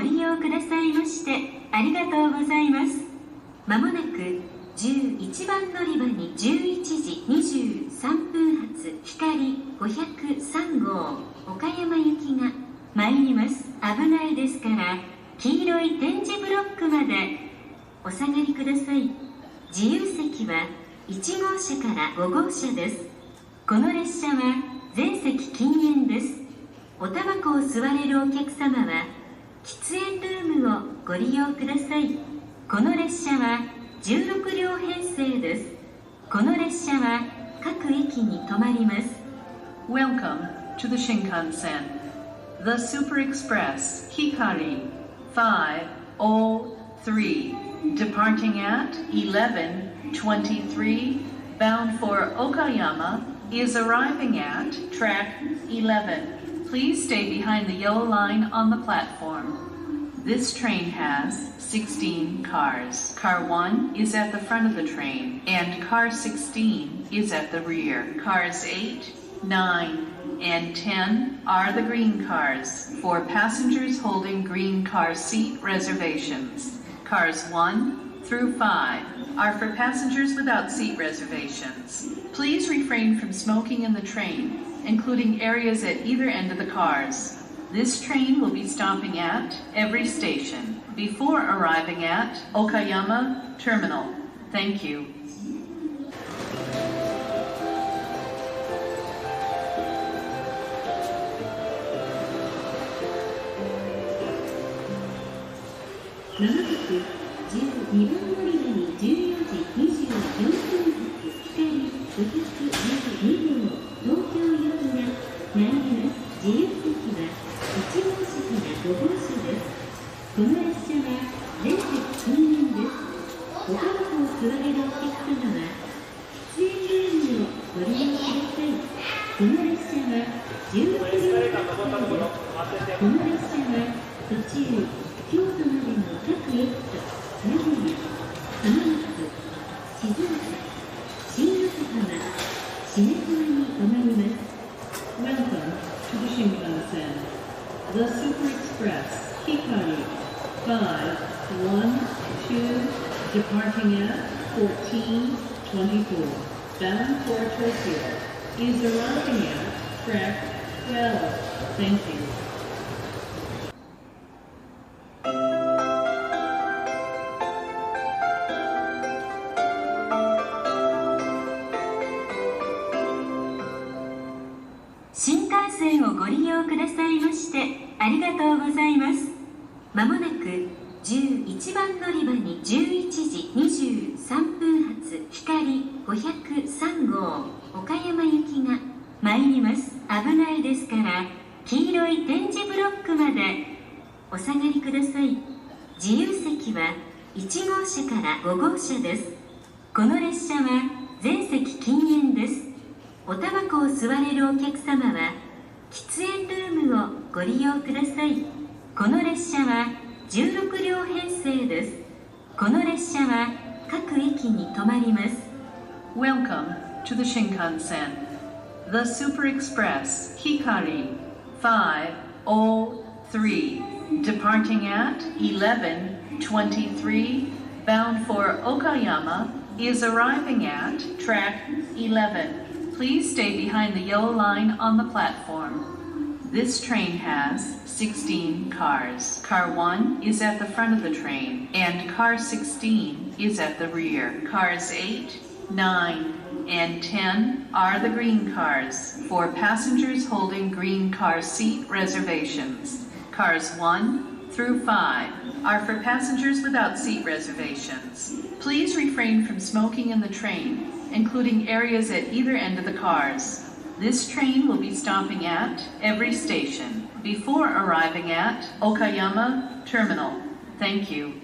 利用くださいましてありがとうございます。まもなく11番乗り場に11時23分発光503号岡山行きが参ります。危ないですから黄色い点字ブロックまでお下がりください。自由席は1号車から5号車です。この列車は全席禁煙です。おタバコを吸われるお客様は喫煙ルームをご利用ください。この列車は16両編成です。この列車は各駅に停まります。 Welcome to the Shinkansen, the Super Express Hikari 503, departing at 11:23, bound for Okayama, is arriving at track 11. Please stay behind the yellow line on the platform. This train has 16 cars. Car 1 is at the front of the train, and car 16 is at the rear. Cars 8, 9, and 10 are the green cars for passengers holding green car seat reservations. Cars 1 through 5 are for passengers without seat reservations. Please refrain from smoking in the train, including areas at either end of the cars. This train will be stopping at every station before arriving at Okayama Terminal. Thank you. まもなく12番乗り場に14時24分発光512号東京行きが参ります。自由席は1号車から5号車です。この列車は全席禁煙です。おタバコを吸われるお客様は喫煙ルームをご利用ください。この列車は16両編成です。この列車は途中京都までの各駅と名古屋、浜松、静岡、新横浜、下川に停まります。 Welcome to the Shinkansen, the Super Express Hikari 512, departing at 14:24, bound for Tokyo, is arriving at track 12. Thank you. 新幹線をご利用くださいましてありがとうございます。まもなく11番乗り場に11時23分発光503号岡山行きが参ります。危ないですから黄色い点字ブロックまでお下がりください。自由席は1号車から5号車です。この列車は全席禁煙です。おタバコを吸われるお客様は喫煙ルームをご利用ください。この列車は16両編成です。この列車は各駅に停まります。 Welcome to the Shinkansen, the Super Express Hikari 503, departing at 11:23, bound for Okayama, is arriving at track 11. Please stay behind the yellow line on the platform. This train has 16 cars. Car 1 is at the front of the train, and car 16 is at the rear. Cars 8, 9, and 10 are the green cars for passengers holding green car seat reservations. Cars 1 through 5 are for passengers without seat reservations. Please refrain from smoking in the train, including areas at either end of the cars. This train will be stopping at every station before arriving at Okayama Terminal. Thank you.